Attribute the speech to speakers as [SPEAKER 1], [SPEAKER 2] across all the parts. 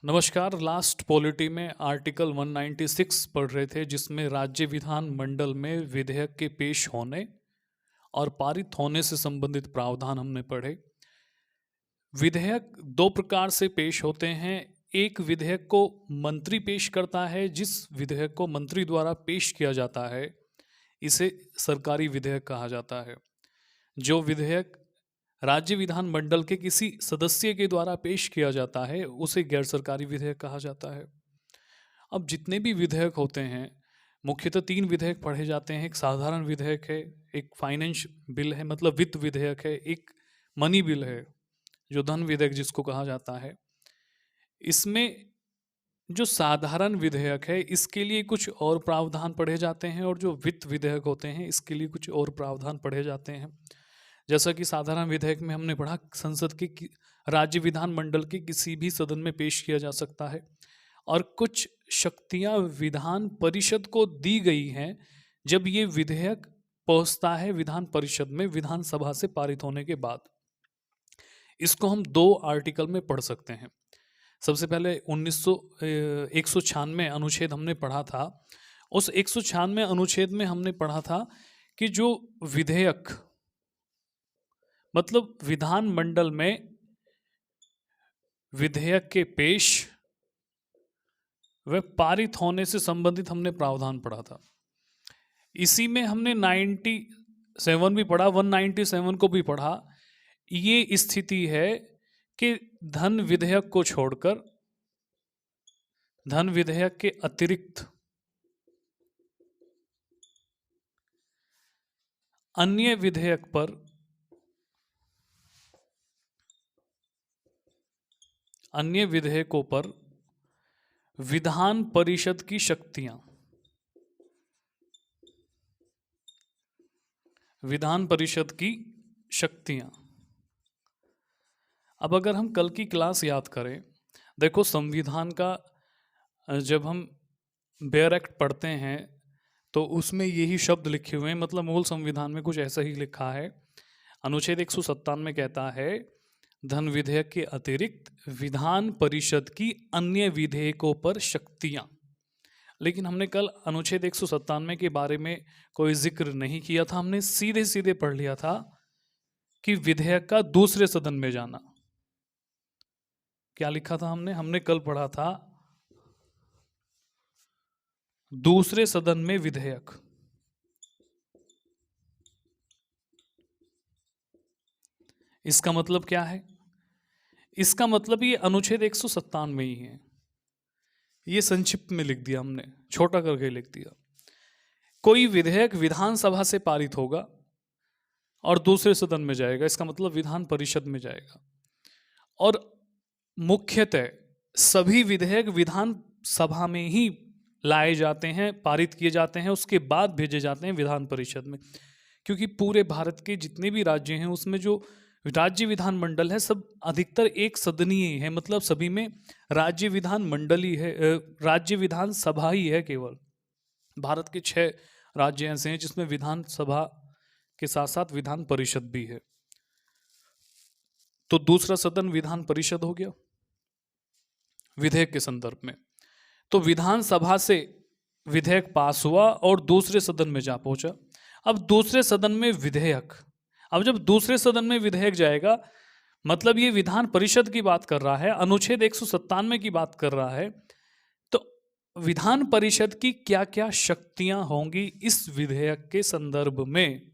[SPEAKER 1] नमस्कार। Last polity में article 196 पढ़ रहे थे, जिसमें राज्य विधान मंडल में विधेयक के पेश होने और पारित होने से संबंधित प्रावधान हमने पढ़े। विधेयक दो प्रकार से पेश होते हैं। एक विधेयक को मंत्री पेश करता है। जिस विधेयक को मंत्री द्वारा पेश किया जाता है इसे सरकारी विधेयक कहा जाता है। जो विधेयक राज्य विधान मंडल के किसी सदस्य के द्वारा पेश किया जाता है उसे गैर सरकारी विधेयक कहा जाता है। अब जितने भी विधेयक होते हैं, मुख्यतः तीन विधेयक पढ़े जाते हैं। एक साधारण विधेयक है, एक फाइनेंस बिल है मतलब वित्त विधेयक है, एक मनी बिल है जो धन विधेयक जिसको कहा जाता है। इसमें जो साधारण विधेयक है इसके लिए कुछ और प्रावधान पढ़े जाते हैं, और जो वित्त विधेयक होते हैं इसके लिए कुछ और प्रावधान पढ़े जाते हैं। जैसा कि साधारण विधेयक में हमने पढ़ा, संसद के राज्य विधान मंडल के किसी भी सदन में पेश किया जा सकता है, और कुछ शक्तियां विधान परिषद को दी गई हैं जब ये विधेयक पहुंचता है विधान परिषद में विधानसभा से पारित होने के बाद। इसको हम दो आर्टिकल में पढ़ सकते हैं। सबसे पहले 196 अनुच्छेद हमने पढ़ा था। उस 196 अनुच्छेद में हमने पढ़ा था कि जो विधेयक मतलब विधान मंडल में विधेयक के पेश व पारित होने से संबंधित हमने प्रावधान पढ़ा था। इसी में हमने 97 भी पढ़ा, 197 को भी पढ़ा। ये स्थिति है कि धन विधेयक को छोड़कर धन विधेयक के अतिरिक्त अन्य विधेयकों पर विधान परिषद की शक्तियां अब अगर हम कल की क्लास याद करें, देखो संविधान का जब हम बेयर एक्ट पढ़ते हैं तो उसमें यही शब्द लिखे हुए हैं, मतलब मूल संविधान में कुछ ऐसा ही लिखा है। अनुच्छेद 197 कहता है धन विधेयक के अतिरिक्त विधान परिषद की अन्य विधेयकों पर शक्तियां। लेकिन हमने कल अनुच्छेद 197 के बारे में कोई जिक्र नहीं किया था। हमने सीधे सीधे पढ़ लिया था कि विधेयक का दूसरे सदन में जाना। क्या लिखा था हमने कल पढ़ा था दूसरे सदन में विधेयक। इसका मतलब क्या है? इसका मतलब ये अनुच्छेद 197 में ही है। ये संक्षिप्त में लिख दिया हमने, छोटा करके लिख दिया। कोई विधेयक विधानसभा से पारित होगा और दूसरे सदन में जाएगा, इसका मतलब विधान परिषद में जाएगा। और मुख्यतः सभी विधेयक विधानसभा में ही लाए जाते हैं, पारित किए जाते हैं, उसके बाद भेजे जाते हैं विधान परिषद में। क्योंकि पूरे भारत के जितने भी राज्य हैं उसमें जो राज्य विधान मंडल है सब अधिकतर एक सदनीय है, मतलब सभी में राज्य विधान मंडल ही है, राज्य विधान सभा ही है केवल। भारत के 6 राज्य ऐसे हैं जिसमें विधानसभा के साथ साथ विधान परिषद भी है। तो दूसरा सदन विधान परिषद हो गया विधेयक के संदर्भ में। तो विधानसभा से विधेयक पास हुआ और दूसरे सदन में जा पहुंचा। अब दूसरे सदन में विधेयक, अब जब दूसरे सदन में विधेयक जाएगा मतलब ये विधान परिषद की बात कर रहा है, अनुच्छेद 197 की बात कर रहा है। तो विधान परिषद की क्या क्या शक्तियां होंगी इस विधेयक के संदर्भ में,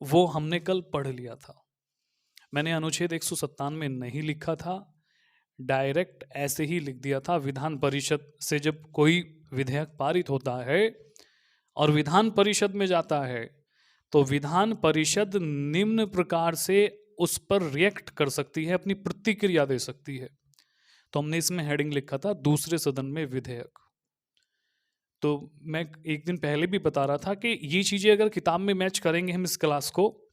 [SPEAKER 1] वो हमने कल पढ़ लिया था। मैंने अनुच्छेद 197 में नहीं लिखा था, डायरेक्ट ऐसे ही लिख दिया था। विधान परिषद से जब कोई विधेयक पारित होता है और विधान परिषद में जाता है तो विधान परिषद निम्न प्रकार से उस पर रिएक्ट कर सकती है, अपनी प्रतिक्रिया दे सकती है। तो हमने इसमें हेडिंग लिखा था दूसरे सदन में विधेयक। तो मैं एक दिन पहले भी बता रहा था कि ये चीजें अगर किताब में मैच करेंगे हम इस क्लास को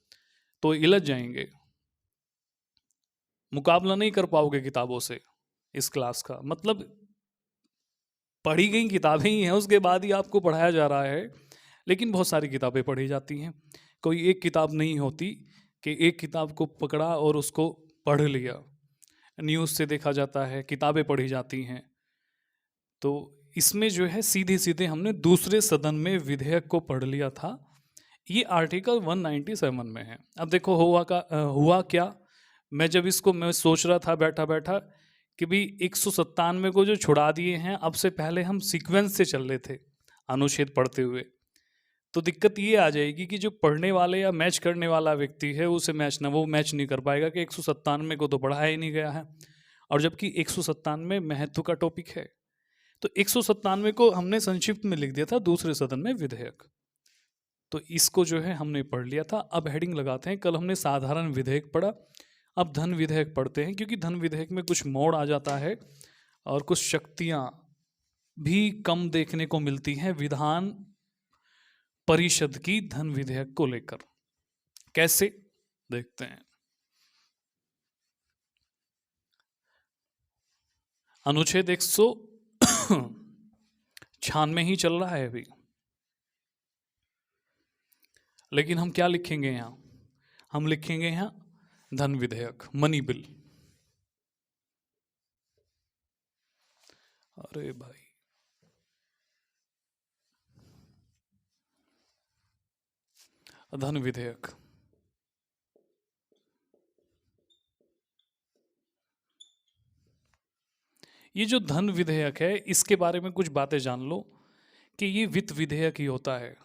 [SPEAKER 1] तो इलझ जाएंगे, मुकाबला नहीं कर पाओगे किताबों से इस क्लास का। मतलब पढ़ी गई किताबें ही हैं, उसके बाद ही आपको पढ़ाया जा रहा है, लेकिन बहुत सारी किताबें पढ़ी जाती हैं। कोई एक किताब नहीं होती कि एक किताब को पकड़ा और उसको पढ़ लिया। न्यूज़ से देखा जाता है, किताबें पढ़ी जाती हैं। तो इसमें जो है सीधे सीधे हमने दूसरे सदन में विधेयक को पढ़ लिया था। ये आर्टिकल 197 में है। अब देखो हुआ क्या, मैं सोच रहा था बैठा बैठा कि भाई 197 को जो छुड़ा दिए हैं, अब से पहले हम सीक्वेंस से चल रहे थे अनुच्छेद पढ़ते हुए, तो दिक्कत ये आ जाएगी कि जो पढ़ने वाले या मैच करने वाला व्यक्ति है उसे वो मैच नहीं कर पाएगा कि 197 को तो पढ़ाया ही नहीं गया है, और जबकि 197 महत्व का टॉपिक है। तो 197 को हमने संक्षिप्त में लिख दिया था दूसरे सदन में विधेयक। तो इसको जो है हमने पढ़ लिया था। अब हेडिंग लगाते हैं, कल हमने साधारण विधेयक पढ़ा, अब धन विधेयक पढ़ते हैं, क्योंकि धन विधेयक में कुछ मोड़ आ जाता है और कुछ शक्तियां भी कम देखने को मिलती हैं विधान परिषद की धन विधेयक को लेकर। कैसे, देखते हैं। अनुच्छेद 196 ही चल रहा है अभी, लेकिन हम क्या लिखेंगे यहां? हम लिखेंगे यहां धन विधेयक, मनी बिल। अरे भाई, धन विधेयक। ये जो धन विधेयक है, इसके बारे में कुछ बातें जान लो कि ये वित्त विधेयक ही होता है।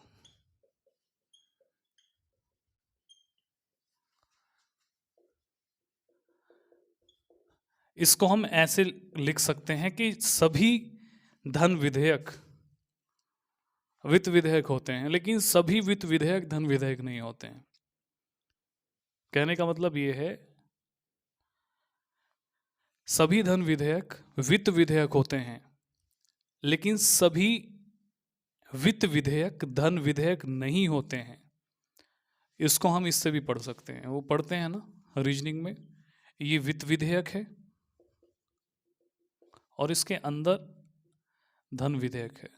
[SPEAKER 1] इसको हम ऐसे लिख सकते हैं कि सभी धन विधेयक वित्त विधेयक होते हैं, लेकिन सभी वित्त विधेयक धन विधेयक नहीं होते हैं। कहने का मतलब ये है, सभी धन विधेयक वित्त विधेयक होते हैं, लेकिन सभी वित्त विधेयक धन विधेयक नहीं होते हैं। इसको हम इससे भी पढ़ सकते हैं, वो पढ़ते हैं ना रीजनिंग में, ये वित्त विधेयक है और इसके अंदर धन विधेयक है।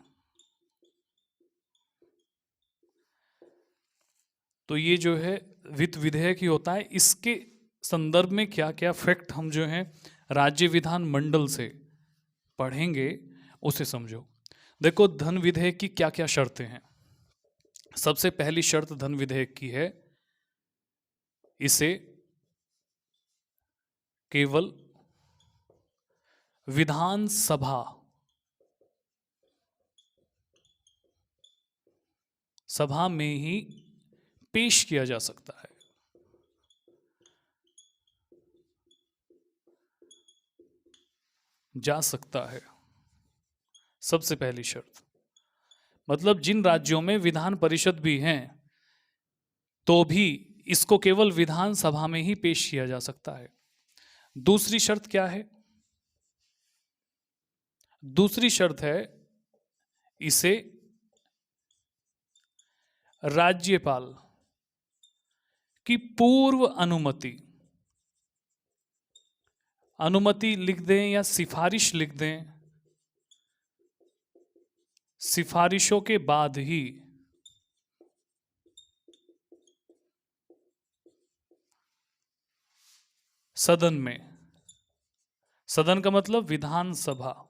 [SPEAKER 1] तो ये जो है वित्त विधेयक ही होता है। इसके संदर्भ में क्या क्या फैक्ट हम जो है राज्य विधान मंडल से पढ़ेंगे, उसे समझो। देखो, धन विधेयक की क्या क्या शर्तें हैं। सबसे पहली शर्त धन विधेयक की है, इसे केवल विधानसभा में ही पेश किया जा सकता है। जा सकता है, सबसे पहली शर्त। मतलब जिन राज्यों में विधान परिषद भी हैं, तो भी इसको केवल विधानसभा में ही पेश किया जा सकता है। दूसरी शर्त क्या है? दूसरी शर्त है, इसे राज्यपाल की पूर्व अनुमति लिख दें या सिफारिश लिख दें, सिफारिशों के बाद ही सदन में, सदन का मतलब विधानसभा,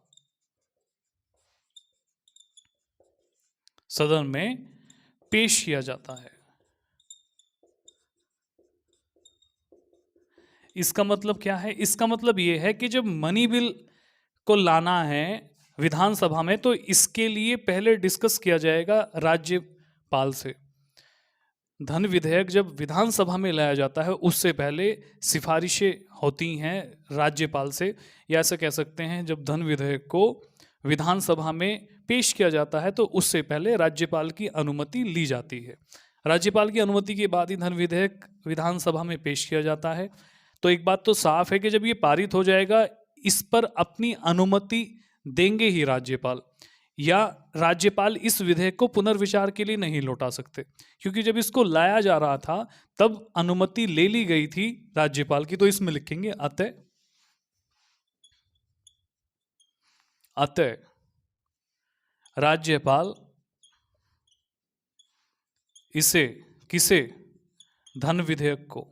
[SPEAKER 1] सदन में पेश किया जाता है। इसका मतलब क्या है? इसका मतलब यह है कि जब मनी बिल को लाना है विधानसभा में, तो इसके लिए पहले डिस्कस किया जाएगा राज्यपाल से। धन विधेयक जब विधानसभा में लाया जाता है, उससे पहले सिफारिशें होती हैं राज्यपाल से, या ऐसा कह सकते हैं जब धन विधेयक को विधानसभा में पेश किया जाता है तो उससे पहले राज्यपाल की अनुमति ली जाती है। राज्यपाल की अनुमति के बाद ही धन विधेयक विधानसभा में पेश किया जाता है। तो एक बात तो साफ है कि जब ये पारित हो जाएगा, इस पर अपनी अनुमति देंगे ही राज्यपाल, या राज्यपाल इस विधेयक को पुनर्विचार के लिए नहीं लौटा सकते, क्योंकि जब इसको लाया जा रहा था तब अनुमति ले ली गई थी राज्यपाल की। तो इसमें लिखेंगे अतः राज्यपाल इसे, किसे? धन विधेयक को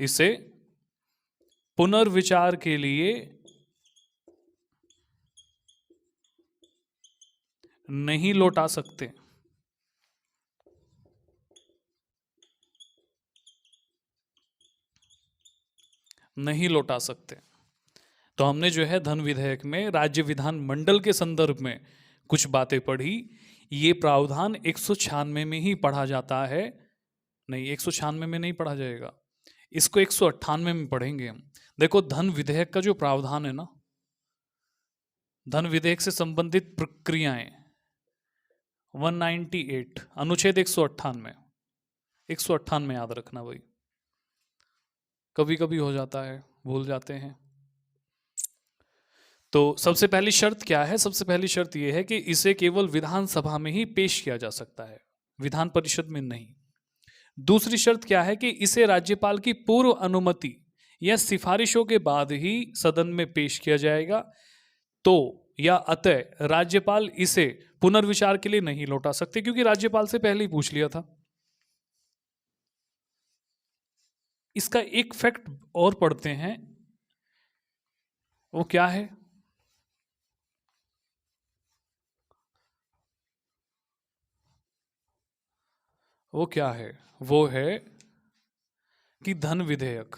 [SPEAKER 1] इसे पुनर्विचार के लिए नहीं लौटा सकते। नहीं लौटा सकते। तो हमने जो है धन विधेयक में राज्य विधान मंडल के संदर्भ में कुछ बातें पढ़ी। ये प्रावधान 196 में ही पढ़ा जाता है। नहीं, 196 में नहीं पढ़ा जाएगा, इसको 198 में पढ़ेंगे हम। देखो, धन विधेयक का जो प्रावधान है ना, धन विधेयक से संबंधित प्रक्रियाएं 198, अनुच्छेद 198, 198 याद रखना भाई, कभी कभी हो जाता है, भूल जाते हैं। तो सबसे पहली शर्त क्या है? सबसे पहली शर्त यह है कि इसे केवल विधानसभा में ही पेश किया जा सकता है, विधान परिषद में नहीं। दूसरी शर्त क्या है? कि इसे राज्यपाल की पूर्व अनुमति या सिफारिशों के बाद ही सदन में पेश किया जाएगा। तो या अतः राज्यपाल इसे पुनर्विचार के लिए नहीं लौटा सकते, क्योंकि राज्यपाल से पहले ही पूछ लिया था। इसका एक फैक्ट और पढ़ते हैं, वो क्या है? वो क्या है? वो है कि धन विधेयक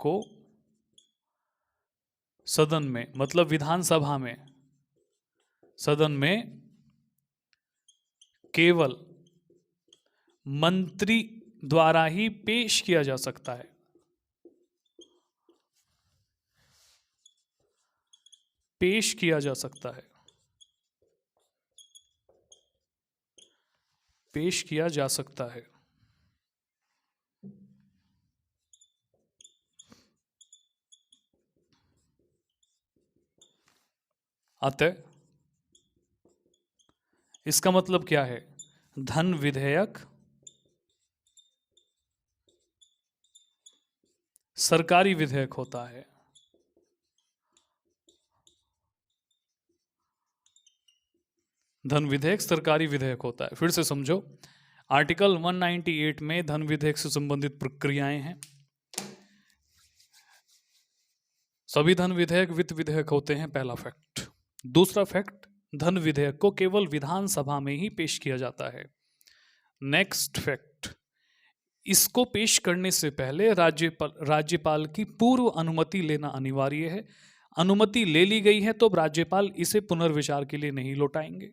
[SPEAKER 1] को सदन में, मतलब विधानसभा में, सदन में केवल मंत्री द्वारा ही पेश किया जा सकता है। पेश किया जा सकता है, पेश किया जा सकता है। अतः इसका मतलब क्या है? धन विधेयक सरकारी विधेयक होता है। धन विधेयक सरकारी विधेयक होता है। फिर से समझो, आर्टिकल 198 में धन विधेयक से संबंधित प्रक्रियाएं हैं। सभी धन विधेयक वित्त विधेयक होते हैं, पहला फैक्ट। दूसरा फैक्ट, धन विधेयक को केवल विधानसभा में ही पेश किया जाता है। नेक्स्ट फैक्ट, इसको पेश करने से पहले राज्यपाल की पूर्व अनुमति लेना अनिवार्य है। अनुमति ले ली गई है तो राज्यपाल इसे पुनर्विचार के लिए नहीं लौटाएंगे।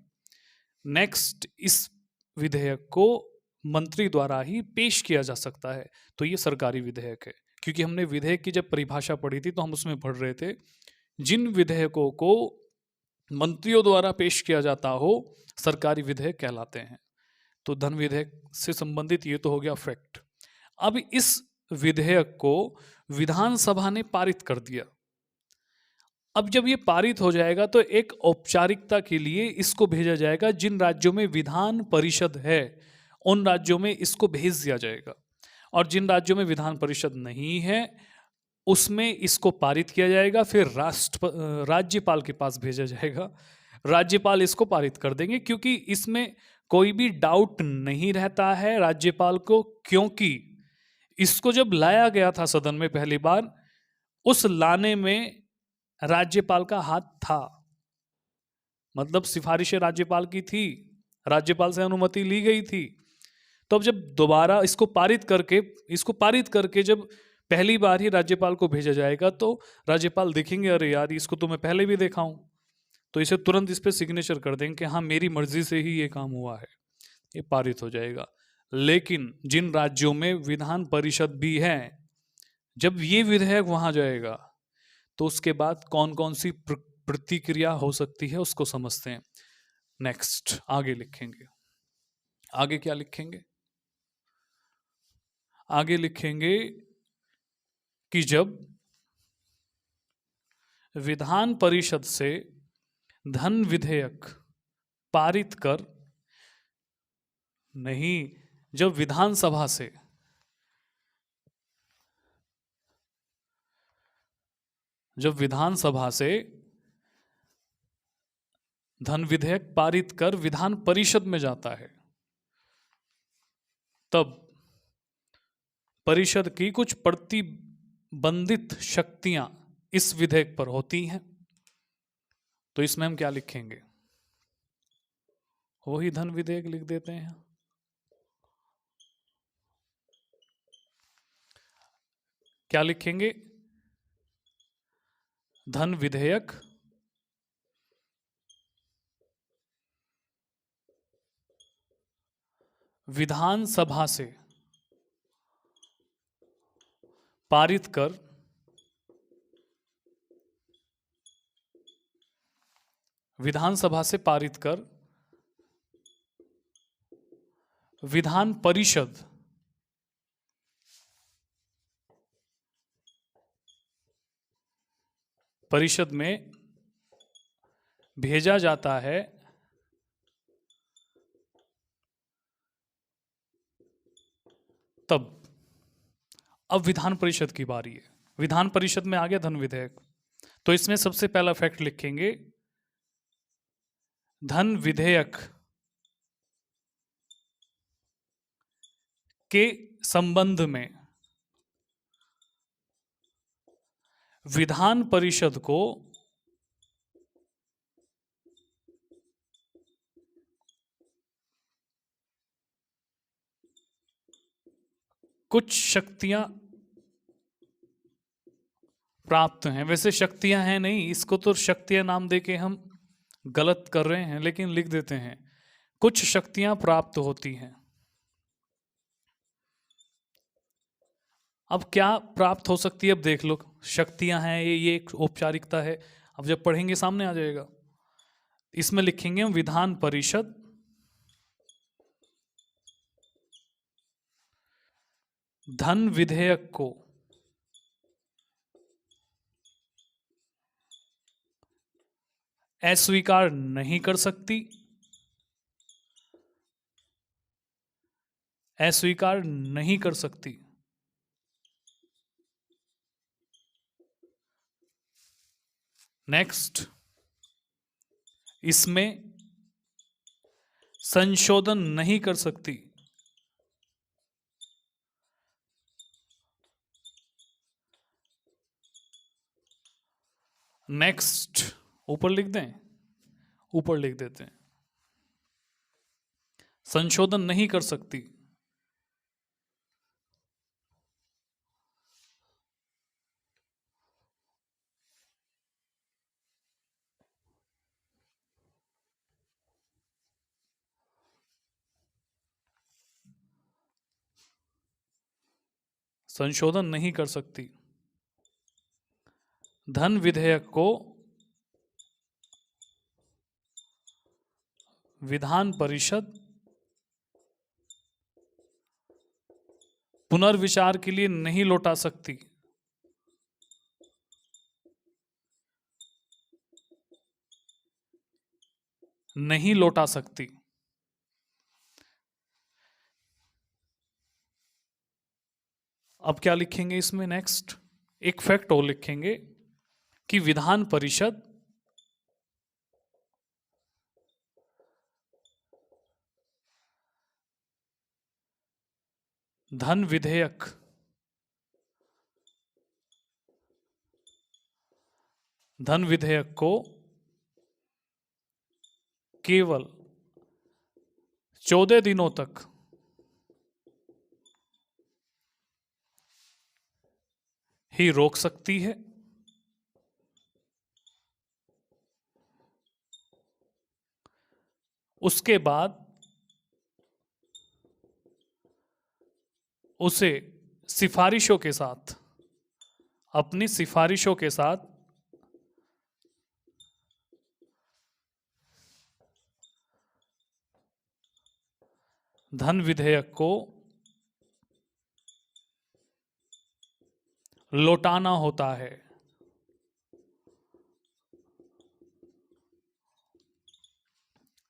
[SPEAKER 1] नेक्स्ट, इस विधेयक को मंत्री द्वारा ही पेश किया जा सकता है, तो ये सरकारी विधेयक है। क्योंकि हमने विधेयक की जब परिभाषा पढ़ी थी तो हम उसमें पढ़ रहे थे, जिन विधेयकों को मंत्रियों द्वारा पेश किया जाता हो सरकारी विधेयक कहलाते हैं। तो धन विधेयक से संबंधित ये तो हो गया फैक्ट। अब इस विधेयक को विधानसभा ने पारित कर दिया। अब जब ये पारित हो जाएगा तो एक औपचारिकता के लिए इसको भेजा जाएगा। जिन राज्यों में विधान परिषद है उन राज्यों में इसको भेज दिया जाएगा, और जिन राज्यों में विधान परिषद नहीं है उसमें इसको पारित किया जाएगा। फिर राज्यपाल के पास भेजा जाएगा, राज्यपाल इसको पारित कर देंगे। क्योंकि इसमें कोई भी डाउट नहीं रहता है राज्यपाल को, क्योंकि इसको जब लाया गया था सदन में पहली बार, उस लाने में राज्यपाल का हाथ था। मतलब सिफारिशें राज्यपाल की थी, राज्यपाल से अनुमति ली गई थी। तो अब जब दोबारा इसको पारित करके जब पहली बार ही राज्यपाल को भेजा जाएगा तो राज्यपाल देखेंगे, अरे यार इसको तो मैं पहले भी देखा हूं, तो इसे तुरंत इस पे सिग्नेचर कर देंगे कि हाँ मेरी मर्जी से ही ये काम हुआ है, ये पारित हो जाएगा। लेकिन जिन राज्यों में विधान परिषद भी है, जब ये विधेयक वहां जाएगा तो उसके बाद कौन कौन सी प्रतिक्रिया हो सकती है उसको समझते हैं। नेक्स्ट आगे लिखेंगे। आगे क्या लिखेंगे? आगे लिखेंगे कि जब विधान परिषद से धन विधेयक पारित कर, नहीं, जब विधानसभा से धन विधेयक पारित कर विधान परिषद में जाता है, तब परिषद की कुछ प्रतिबंधित शक्तियां इस विधेयक पर होती हैं। तो इसमें हम क्या लिखेंगे? वही धन विधेयक लिख देते हैं। क्या लिखेंगे? धन विधेयक विधानसभा से पारित कर विधानसभा से पारित कर विधान परिषद में भेजा जाता है, तब अब विधान परिषद की बारी है। विधान परिषद में आ गया धन विधेयक, तो इसमें सबसे पहला फैक्ट लिखेंगे, धन विधेयक के संबंध में विधान परिषद को कुछ शक्तियां प्राप्त हैं। वैसे शक्तियां हैं नहीं, इसको तो शक्तियां नाम देके हम गलत कर रहे हैं, लेकिन लिख देते हैं कुछ शक्तियां प्राप्त होती हैं। अब क्या प्राप्त हो सकती है? अब देख लो, शक्तियां हैं, ये एक औपचारिकता है। अब जब पढ़ेंगे सामने आ जाएगा। इसमें लिखेंगे हम विधान परिषद धन विधेयक को अस्वीकार नहीं कर सकती, अस्वीकार नहीं कर सकती। नेक्स्ट, इसमें संशोधन नहीं कर सकती। नेक्स्ट, ऊपर लिख दें, ऊपर लिख देते हैं, संशोधन नहीं कर सकती। संशोधन नहीं कर सकती। धन विधेयक को विधान परिषद पुनर्विचार के लिए नहीं लौटा सकती। नहीं लौटा सकती। अब क्या लिखेंगे इसमें? नेक्स्ट, एक फैक्ट और लिखेंगे कि विधान परिषद धन विधेयक को केवल 14 दिनों तक ही रोक सकती है। उसके बाद उसे सिफारिशों के साथ, अपनी सिफारिशों के साथ धन विधेयक को लौटाना होता है।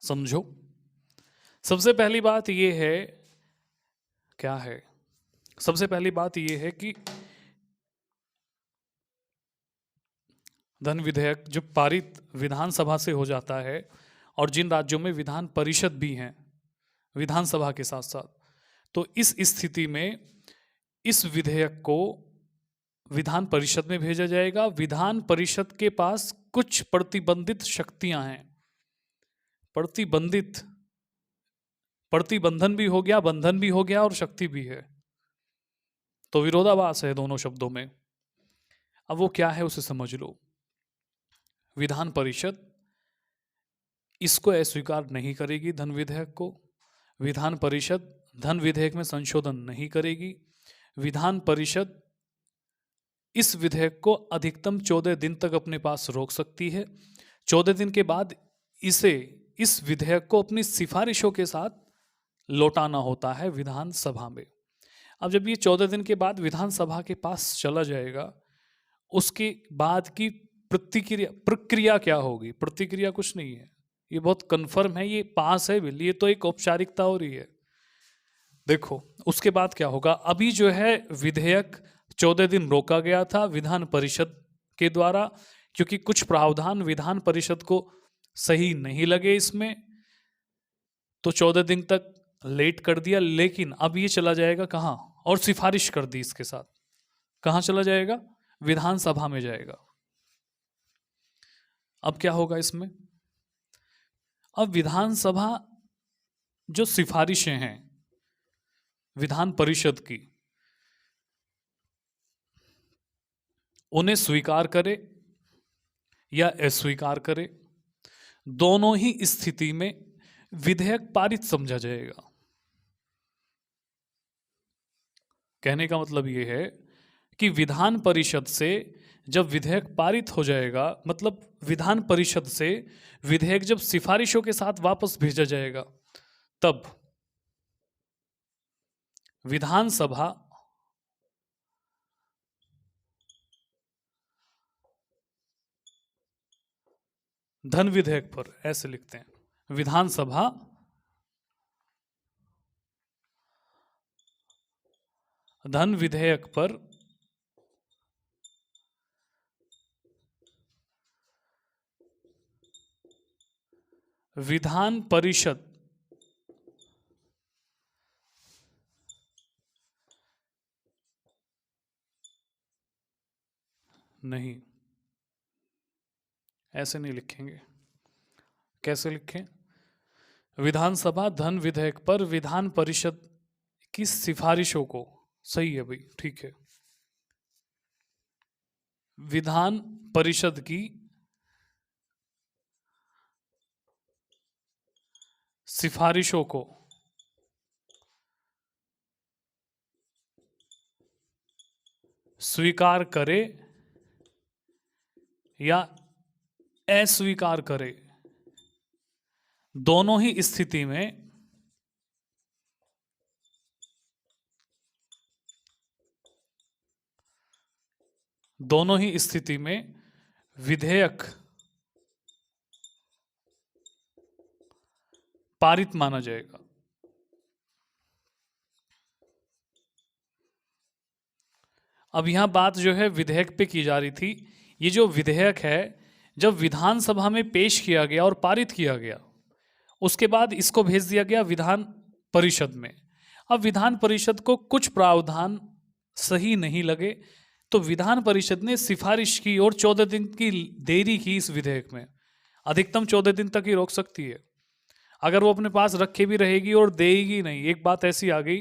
[SPEAKER 1] समझो, सबसे पहली बात यह है, क्या है? सबसे पहली बात यह है कि धन विधेयक जब पारित विधानसभा से हो जाता है और जिन राज्यों में विधान परिषद भी हैं विधानसभा के साथ साथ, तो इस स्थिति में इस विधेयक को विधान परिषद में भेजा जाएगा। विधान परिषद के पास कुछ प्रतिबंधित शक्तियां हैं। प्रतिबंधन भी हो गया, बंधन भी हो गया और शक्ति भी है, तो विरोधाभास है दोनों शब्दों में। अब वो क्या है उसे समझ लो। विधान परिषद इसको अस्वीकार नहीं करेगी धन विधेयक को। विधान परिषद धन विधेयक में संशोधन नहीं करेगी। विधान परिषद इस विधेयक को अधिकतम 14 दिन तक अपने पास रोक सकती है। 14 दिन के बाद इस विधेयक को अपनी सिफारिशों के साथ लौटाना होता है विधानसभा में। अब जब ये 14 दिन के बाद विधानसभा के पास चला जाएगा, उसके बाद की प्रक्रिया क्या होगी? प्रतिक्रिया कुछ नहीं है, ये बहुत कंफर्म है, ये पास है बिल, ये तो एक औपचारिकता हो रही है। देखो उसके बाद क्या होगा। अभी जो है विधेयक 14 दिन रोका गया था विधान परिषद के द्वारा, क्योंकि कुछ प्रावधान विधान परिषद को सही नहीं लगे इसमें, तो 14 दिन तक लेट कर दिया। लेकिन अब ये चला जाएगा कहाँ, और सिफारिश कर दी इसके साथ, कहाँ चला जाएगा? विधानसभा में जाएगा। अब क्या होगा इसमें? अब विधानसभा जो सिफारिशें हैं विधान परिषद की, उन्हें स्वीकार करे या अस्वीकार करे, दोनों ही स्थिति में विधेयक पारित समझा जाएगा। कहने का मतलब यह है कि विधान परिषद से जब विधेयक पारित हो जाएगा, मतलब विधान परिषद से विधेयक जब सिफारिशों के साथ वापस भेजा जाएगा, तब विधानसभा धन विधेयक पर, ऐसे लिखते हैं, विधानसभा धन विधेयक पर विधान परिषद नहीं, ऐसे नहीं लिखेंगे। कैसे लिखें? विधानसभा धन विधेयक पर विधान परिषद की सिफारिशों को, सही है भाई, ठीक है, विधान परिषद की सिफारिशों को स्वीकार करे या अस्वीकार करे, दोनों ही स्थिति में विधेयक पारित माना जाएगा। अब यहां बात जो है विधेयक पे की जा रही थी। ये जो विधेयक है जब विधानसभा में पेश किया गया और पारित किया गया, उसके बाद इसको भेज दिया गया विधान परिषद में। अब विधान परिषद को कुछ प्रावधान सही नहीं लगे, तो विधान परिषद ने सिफारिश की और 14 दिन की देरी की इस विधेयक में। अधिकतम 14 दिन तक ही रोक सकती है। अगर वो अपने पास रखे भी रहेगी और देगी नहीं, एक बात ऐसी आ गई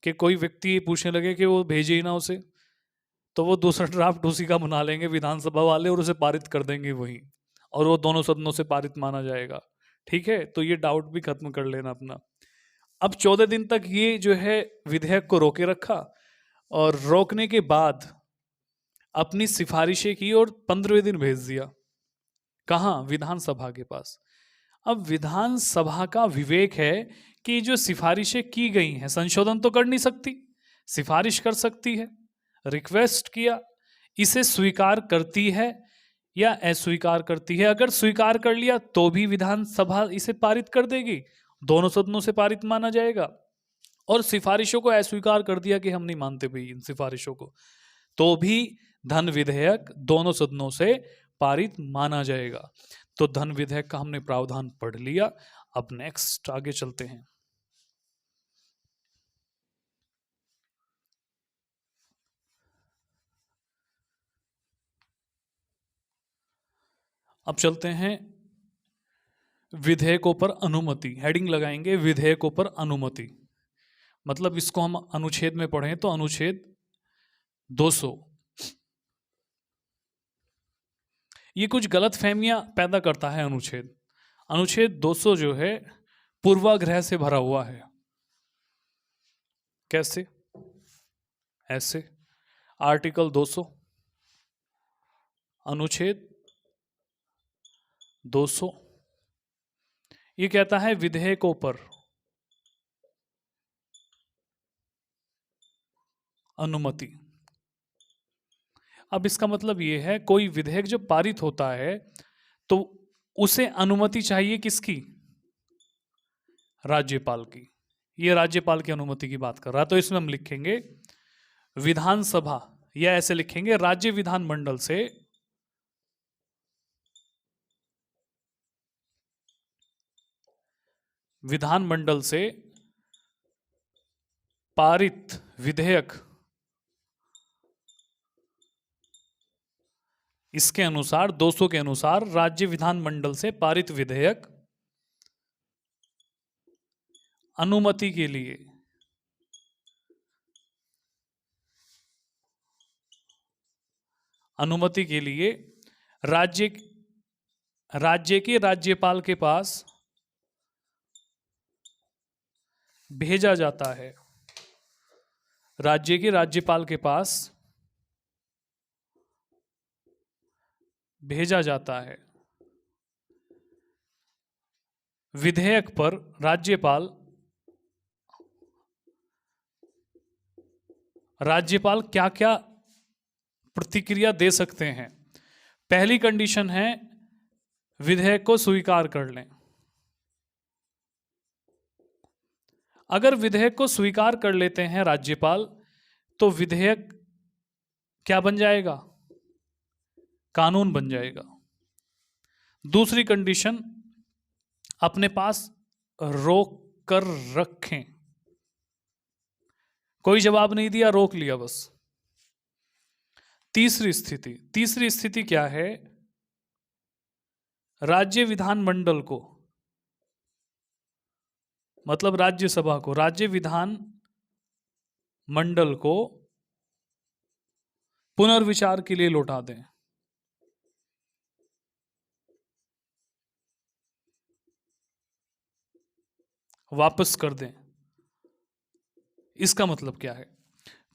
[SPEAKER 1] कि कोई व्यक्ति पूछने लगे कि वो भेजे ही ना उसे, तो वो दूसरा ड्राफ्ट उसी का बना लेंगे विधानसभा वाले और उसे पारित कर देंगे वहीं, और वो दोनों सदनों से पारित माना जाएगा। ठीक है, तो ये डाउट भी खत्म कर लेना अपना। अब 14 दिन तक ये जो है विधेयक को रोके रखा, और रोकने के बाद अपनी सिफारिशें की और 15वें दिन भेज दिया। कहाँ? विधानसभा के पास। अब विधानसभा का विवेक है कि जो सिफारिशें की गई हैं, संशोधन तो कर नहीं सकती, सिफारिश कर सकती है, रिक्वेस्ट किया, इसे स्वीकार करती है या अस्वीकार करती है। अगर स्वीकार कर लिया तो भी विधानसभा इसे पारित कर देगी, दोनों सदनों से पारित माना जाएगा। और सिफारिशों को अस्वीकार कर दिया कि हम नहीं मानते भाई इन सिफारिशों को, तो भी धन विधेयक दोनों सदनों से पारित माना जाएगा। तो धन विधेयक का हमने प्रावधान पढ़ लिया। अब नेक्स्ट आगे चलते हैं। अब चलते हैं विधेयकों पर अनुमति, हेडिंग लगाएंगे विधेयकों पर अनुमति। मतलब इसको हम अनुच्छेद में पढ़ें तो अनुच्छेद 200। ये कुछ गलत फहमियां पैदा करता है अनुच्छेद। अनुच्छेद 200 जो है पूर्वाग्रह से भरा हुआ है। कैसे? ऐसे, आर्टिकल 200, अनुच्छेद 200 ये कहता है विधेयकों पर अनुमति। अब इसका मतलब ये है कोई विधेयक जब पारित होता है तो उसे अनुमति चाहिए किसकी? राज्यपाल की। ये राज्यपाल की अनुमति की बात कर रहा है। तो इसमें हम लिखेंगे विधानसभा, या ऐसे लिखेंगे राज्य विधानमंडल से विधानमंडल से पारित विधेयक, इसके अनुसार 200 के अनुसार राज्य विधानमंडल से पारित विधेयक अनुमति के लिए राज्य के राज्यपाल के पास भेजा जाता है। राज्य के राज्यपाल के पास भेजा जाता है। विधेयक पर राज्यपाल क्या क्या प्रतिक्रिया दे सकते हैं? पहली कंडीशन है विधेयक को स्वीकार कर लें। अगर विधेयक को स्वीकार कर लेते हैं राज्यपाल तो विधेयक क्या बन जाएगा? कानून बन जाएगा। दूसरी कंडीशन, अपने पास रोक कर रखें। कोई जवाब नहीं दिया, रोक लिया बस। तीसरी स्थिति क्या है? राज्य विधानमंडल को, मतलब राज्यसभा को, राज्य विधान मंडल को पुनर्विचार के लिए लौटा दें। वापस कर दें। इसका मतलब क्या है?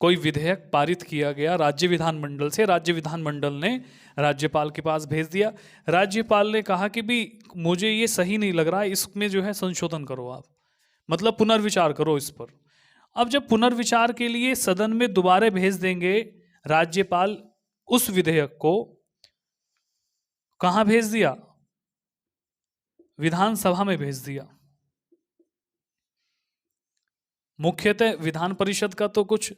[SPEAKER 1] कोई विधेयक पारित किया गया राज्य विधानमंडल से, राज्य विधानमंडल ने राज्यपाल के पास भेज दिया। राज्यपाल ने कहा कि भी मुझे ये सही नहीं लग रहा, इसमें जो है संशोधन करो आप, मतलब पुनर्विचार करो इस पर। अब जब पुनर्विचार के लिए सदन में दोबारा भेज देंगे राज्यपाल, उस विधेयक को कहां भेज दिया? विधानसभा में भेज दिया। मुख्यतः विधान परिषद का तो कुछ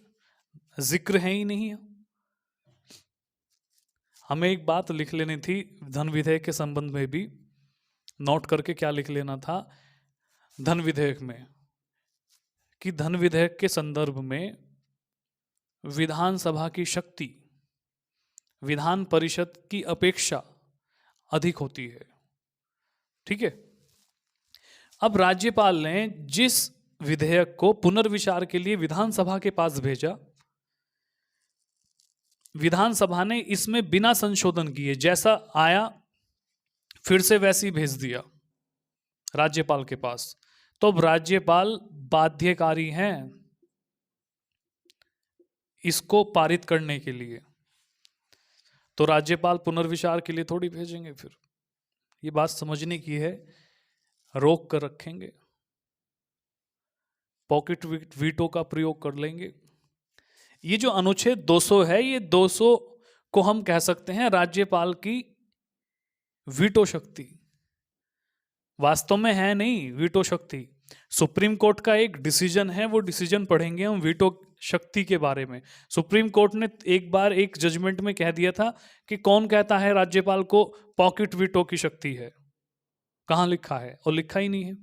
[SPEAKER 1] जिक्र है ही नहीं है। हमें एक बात लिख लेनी थी धन विधेयक के संबंध में भी, नोट करके क्या लिख लेना था धन विधेयक में, कि धन विधेयक के संदर्भ में विधानसभा की शक्ति विधान परिषद की अपेक्षा अधिक होती है। ठीक है। अब राज्यपाल ने जिस विधेयक को पुनर्विचार के लिए विधानसभा के पास भेजा, विधानसभा ने इसमें बिना संशोधन किए जैसा आया फिर से वैसी भेज दिया राज्यपाल के पास। तो अब राज्यपाल बाध्यकारी हैं इसको पारित करने के लिए, तो राज्यपाल पुनर्विचार के लिए थोड़ी भेजेंगे। फिर ये बात समझने की है, रोक कर रखेंगे, पॉकेट वीटो का प्रयोग कर लेंगे। ये जो अनुच्छेद 200 है, ये 200 को हम कह सकते हैं राज्यपाल की वीटो शक्ति। वास्तव में है नहीं वीटो शक्ति, सुप्रीम कोर्ट का एक डिसीजन है, वो डिसीजन पढ़ेंगे हम वीटो शक्ति के बारे में। सुप्रीम कोर्ट ने एक बार एक जजमेंट में कह दिया था कि कौन कहता है राज्यपाल को पॉकेट वीटो की शक्ति है, कहां लिखा है? और लिखा ही नहीं है।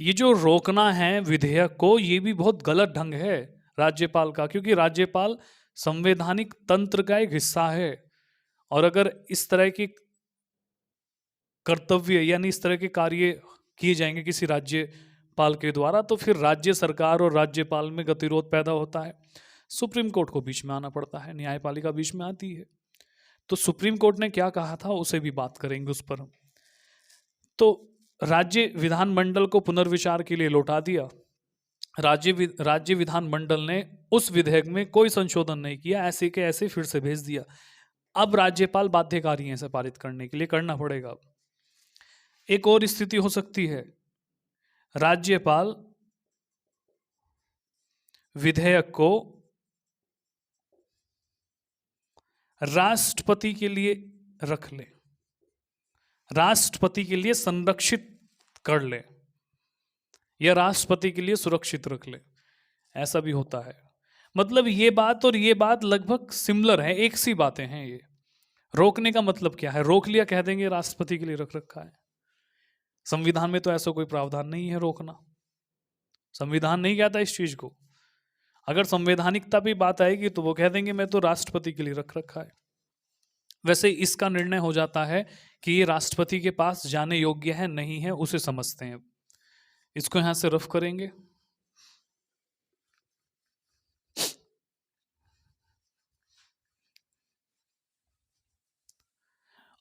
[SPEAKER 1] ये जो रोकना है विधेयक को, ये भी बहुत गलत ढंग है राज्यपाल का, क्योंकि राज्यपाल संवैधानिक तंत्र का एक हिस्सा है। और अगर इस तरह की कर्तव्य यानी इस तरह के कार्य किए जाएंगे किसी राज्यपाल के द्वारा, तो फिर राज्य सरकार और राज्यपाल में गतिरोध पैदा होता है। सुप्रीम कोर्ट को बीच में आना पड़ता है, न्यायपालिका बीच में आती है। तो सुप्रीम कोर्ट ने क्या कहा था उसे भी बात करेंगे उस पर हम। तो राज्य विधानमंडल को पुनर्विचार के लिए लौटा दिया। राज्य विधानमंडल ने उस विधेयक में कोई संशोधन नहीं किया, ऐसे के ऐसे फिर से भेज दिया। अब राज्यपाल बाध्यकारी है इसे पारित करने के लिए, करना पड़ेगा। एक और स्थिति हो सकती है, राज्यपाल विधेयक को राष्ट्रपति के लिए रख ले, राष्ट्रपति के लिए संरक्षित कर ले या राष्ट्रपति के लिए सुरक्षित रख ले, ऐसा भी होता है। मतलब ये बात और ये बात लगभग सिमिलर है, एक सी बातें हैं ये। रोकने का मतलब क्या है? रोक लिया, कह देंगे राष्ट्रपति के लिए रख रखा है। संविधान में तो ऐसा कोई प्रावधान नहीं है रोकना, संविधान नहीं कहता इस चीज को। अगर संवैधानिकता भी बात आएगी तो वो कह देंगे मैं तो राष्ट्रपति के लिए रख रखा है। वैसे इसका निर्णय हो जाता है कि ये राष्ट्रपति के पास जाने योग्य है नहीं है, उसे समझते हैं। इसको यहां से रफ करेंगे।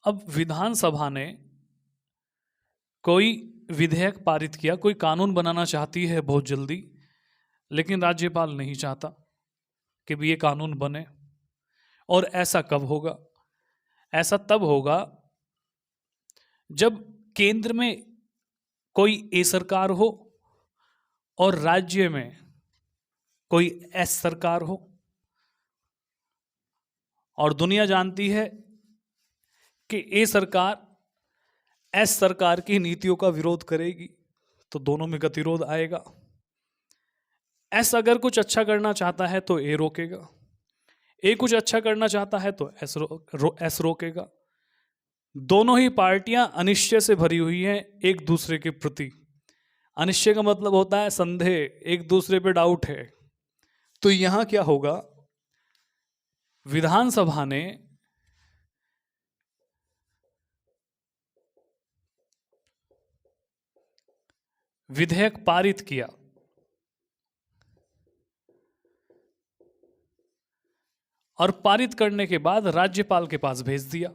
[SPEAKER 1] अब विधानसभा ने कोई विधेयक पारित किया, कोई कानून बनाना चाहती है बहुत जल्दी, लेकिन राज्यपाल नहीं चाहता कि भी ये कानून बने। और ऐसा कब होगा? ऐसा तब होगा जब केंद्र में कोई ए सरकार हो और राज्य में कोई एस सरकार हो। और दुनिया जानती है कि ए सरकार एस सरकार की नीतियों का विरोध करेगी, तो दोनों में गतिरोध आएगा। एस अगर कुछ अच्छा करना चाहता है तो ए रोकेगा, ए कुछ अच्छा करना चाहता है तो एस रोकेगा। दोनों ही पार्टियां अनिश्चय से भरी हुई हैं एक दूसरे के प्रति। अनिश्चय का मतलब होता है संदेह, एक दूसरे पे डाउट है। तो यहां क्या होगा? विधानसभा ने विधेयक पारित किया और पारित करने के बाद राज्यपाल के पास भेज दिया।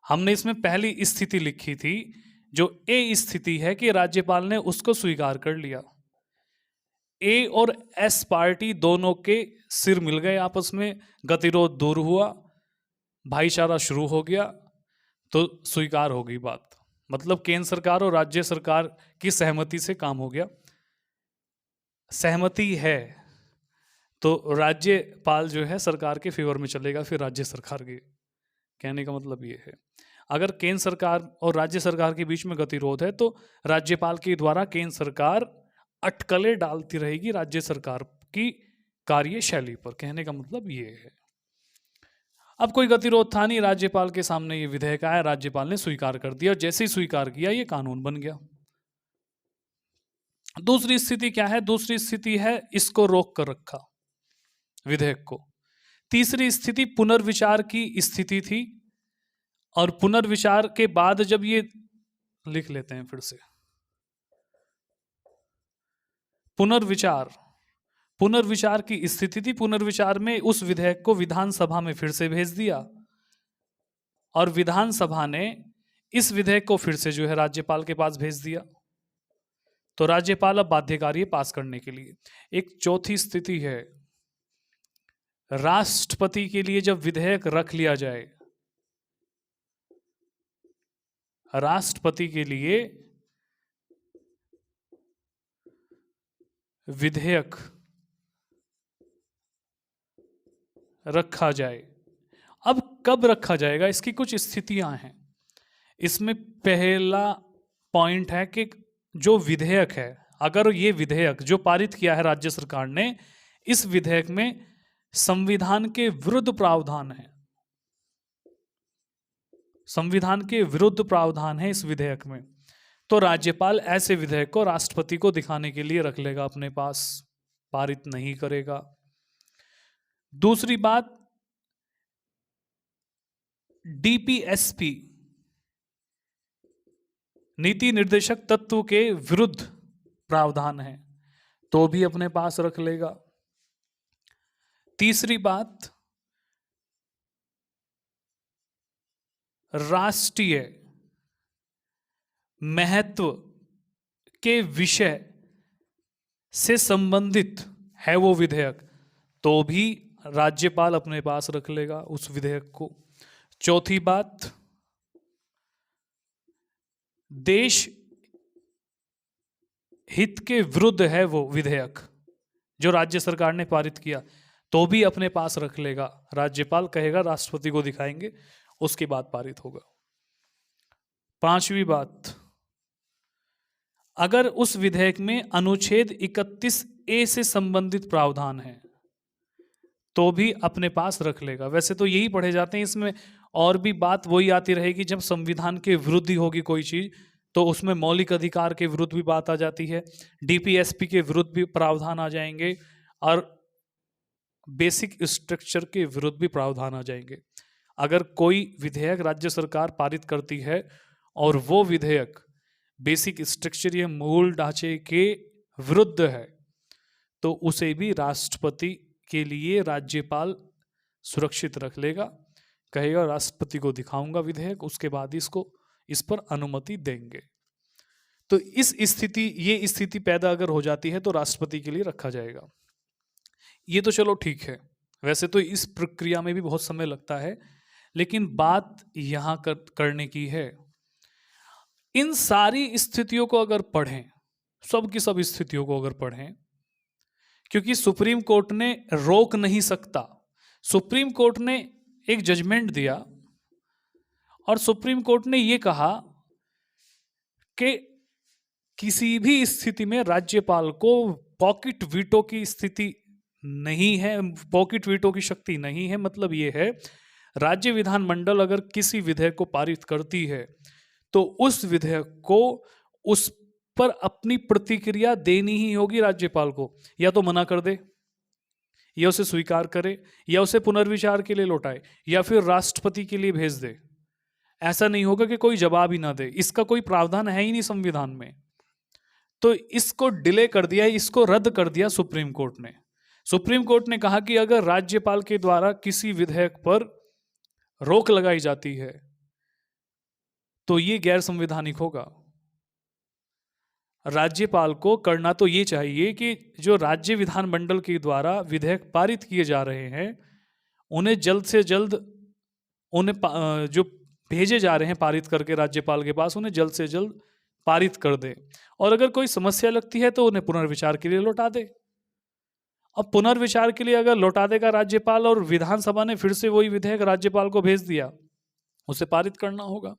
[SPEAKER 1] हमने इसमें पहली स्थिति लिखी थी जो ए स्थिति है कि राज्यपाल ने उसको स्वीकार कर लिया। ए और एस पार्टी दोनों के सिर मिल गए आपस में, गतिरोध दूर हुआ, भाईचारा शुरू हो गया, तो स्वीकार हो गई बात। मतलब केंद्र सरकार और राज्य सरकार की सहमति से काम हो गया। सहमति है तो राज्यपाल जो है सरकार के फेवर में चलेगा, फिर राज्य सरकार के। कहने का मतलब ये है, अगर केंद्र सरकार और राज्य सरकार के बीच में गतिरोध है तो राज्यपाल के द्वारा केंद्र सरकार अटकलें डालती रहेगी राज्य सरकार की कार्यशैली पर। कहने का मतलब ये है। अब कोई गतिरोध था नहीं, राज्यपाल के सामने ये विधेयक आया, राज्यपाल ने स्वीकार कर दिया, और जैसे ही स्वीकार किया ये कानून बन गया। दूसरी स्थिति क्या है? दूसरी स्थिति है इसको रोक कर रखा विधेयक को। तीसरी स्थिति पुनर्विचार की स्थिति थी, और पुनर्विचार के बाद जब ये लिख लेते हैं फिर से, पुनर्विचार की स्थिति थी। पुनर्विचार में उस विधेयक को विधानसभा में फिर से भेज दिया, और विधानसभा ने इस विधेयक को फिर से जो है राज्यपाल के पास भेज दिया। तो राज्यपाल अब बाध्यकारी है पास करने के लिए। एक चौथी स्थिति है, राष्ट्रपति के लिए जब विधेयक रख लिया जाए, राष्ट्रपति के लिए विधेयक रखा जाए। अब कब रखा जाएगा, इसकी कुछ स्थितियां हैं। इसमें पहला पॉइंट है कि जो विधेयक है अगर ये विधेयक जो पारित किया है राज्य सरकार ने, इस विधेयक में संविधान के विरुद्ध प्रावधान है, संविधान के विरुद्ध प्रावधान है इस विधेयक में, तो राज्यपाल ऐसे विधेयक को राष्ट्रपति को दिखाने के लिए रख लेगा अपने पास, पारित नहीं करेगा। दूसरी बात, डीपीएसपी नीति निर्देशक तत्व के विरुद्ध प्रावधान है, तो भी अपने पास रख लेगा। तीसरी बात, राष्ट्रीय महत्व के विषय से संबंधित है वो विधेयक, तो भी राज्यपाल अपने पास रख लेगा उस विधेयक को। चौथी बात, देश हित के विरुद्ध है वो विधेयक जो राज्य सरकार ने पारित किया, तो भी अपने पास रख लेगा राज्यपाल, कहेगा राष्ट्रपति को दिखाएंगे, उसके बाद पारित होगा। पांचवी बात, अगर उस विधेयक में अनुच्छेद 31A से संबंधित प्रावधान है तो भी अपने पास रख लेगा। वैसे तो यही पढ़े जाते हैं, इसमें और भी बात वही आती रहेगी, जब संविधान के विरुद्ध ही होगी कोई चीज तो उसमें मौलिक अधिकार के विरुद्ध भी बात आ जाती है, डीपीएसपी के विरुद्ध भी प्रावधान आ जाएंगे और बेसिक स्ट्रक्चर के विरुद्ध भी प्रावधान आ जाएंगे। अगर कोई विधेयक राज्य सरकार पारित करती है और वो विधेयक बेसिक स्ट्रक्चर या मूल ढांचे के विरुद्ध है तो उसे भी राष्ट्रपति के लिए राज्यपाल सुरक्षित रख लेगा, कहेगा राष्ट्रपति को दिखाऊंगा विधेयक, उसके बाद इसको इस पर अनुमति देंगे। तो ये स्थिति पैदा अगर हो जाती है तो राष्ट्रपति के लिए रखा जाएगा। ये तो चलो ठीक है, वैसे तो इस प्रक्रिया में भी बहुत समय लगता है, लेकिन बात यहां करने की है, इन सारी स्थितियों को अगर पढ़ें, सब की सब स्थितियों को अगर पढ़ें, क्योंकि सुप्रीम कोर्ट ने रोक नहीं सकता, सुप्रीम कोर्ट ने एक जजमेंट दिया और सुप्रीम कोर्ट ने यह कहा कि किसी भी स्थिति में राज्यपाल को पॉकेट वीटो की स्थिति नहीं है, पॉकेट वीटो की शक्ति नहीं है। मतलब यह है, राज्य विधानमंडल अगर किसी विधेयक को पारित करती है तो उस विधेयक को उस पर अपनी प्रतिक्रिया देनी ही होगी राज्यपाल को, या तो मना कर दे, या उसे स्वीकार करे, या उसे पुनर्विचार के लिए लौटाए, या फिर राष्ट्रपति के लिए भेज दे। ऐसा नहीं होगा कि कोई जवाब ही ना दे, इसका कोई प्रावधान है ही नहीं संविधान में। तो इसको डिले कर दिया, इसको रद्द कर दिया सुप्रीम कोर्ट ने। सुप्रीम कोर्ट ने कहा कि अगर राज्यपाल के द्वारा किसी विधेयक पर रोक लगाई जाती है तो ये गैर संवैधानिक होगा। राज्यपाल को करना तो ये चाहिए कि जो राज्य विधानमंडल के द्वारा विधेयक पारित किए जा रहे हैं उन्हें जल्द से जल्द, उन्हें जो भेजे जा रहे हैं पारित करके राज्यपाल के पास, उन्हें जल्द से जल्द पारित कर दे, और अगर कोई समस्या लगती है तो उन्हें पुनर्विचार के लिए लौटा दे। अब पुनर्विचार के लिए अगर लौटा देगा राज्यपाल और विधानसभा ने फिर से वही विधेयक राज्यपाल को भेज दिया, उसे पारित करना होगा।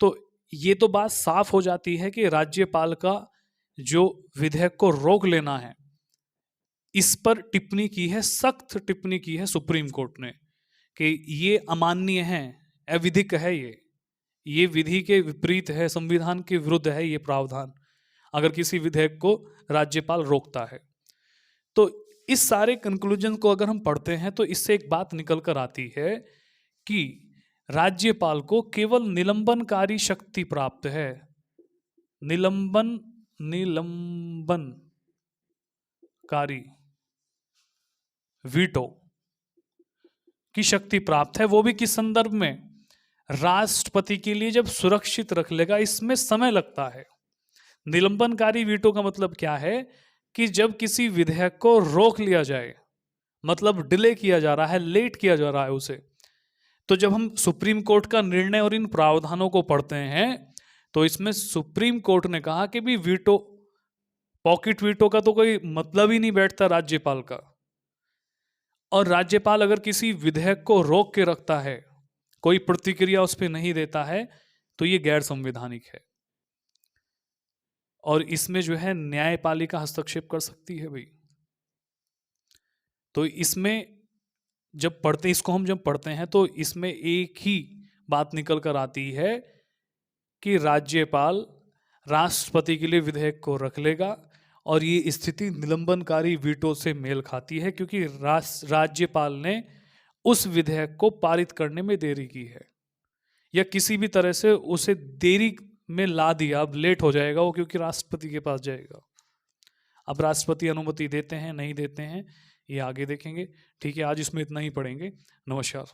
[SPEAKER 1] तो ये तो बात साफ हो जाती है कि राज्यपाल का जो विधेयक को रोक लेना है, इस पर टिप्पणी की है, सख्त टिप्पणी की है सुप्रीम कोर्ट ने कि ये अमाननीय है, अविधिक है, ये विधि के विपरीत है, संविधान के विरुद्ध है ये प्रावधान, अगर किसी विधेयक को राज्यपाल रोकता है। तो इस सारे कंक्लूजन को अगर हम पढ़ते हैं तो इससे एक बात निकल कर आती है कि राज्यपाल को केवल निलंबनकारी शक्ति प्राप्त है, निलंबनकारी वीटो की शक्ति प्राप्त है, वो भी किस संदर्भ में, राष्ट्रपति के लिए जब सुरक्षित रख लेगा। इसमें समय लगता है। निलंबनकारी वीटो का मतलब क्या है कि जब किसी विधेयक को रोक लिया जाए, मतलब डिले किया जा रहा है, लेट किया जा रहा है उसे, तो जब हम सुप्रीम कोर्ट का निर्णय और इन प्रावधानों को पढ़ते हैं तो इसमें सुप्रीम कोर्ट ने कहा कि भी वीटो, पॉकेट वीटो का तो कोई मतलब ही नहीं बैठता राज्यपाल का, और राज्यपाल अगर किसी विधेयक को रोक के रखता है, कोई प्रतिक्रिया उस पर नहीं देता है, तो ये गैर संवैधानिक है। और इसमें जो है न्यायपालिका हस्तक्षेप कर सकती है भाई। तो इसमें जब पढ़ते इसको हम जब पढ़ते हैं तो इसमें एक ही बात निकल कर आती है कि राज्यपाल राष्ट्रपति के लिए विधेयक को रख लेगा, और ये स्थिति निलंबनकारी वीटो से मेल खाती है क्योंकि राज्यपाल ने उस विधेयक को पारित करने में देरी की है या किसी भी तरह से उसे देरी में ला दिया। अब लेट हो जाएगा वो क्योंकि राष्ट्रपति के पास जाएगा। अब राष्ट्रपति अनुमति देते हैं नहीं देते हैं ये आगे देखेंगे। ठीक है, आज इसमें इतना ही पढ़ेंगे। नमस्कार।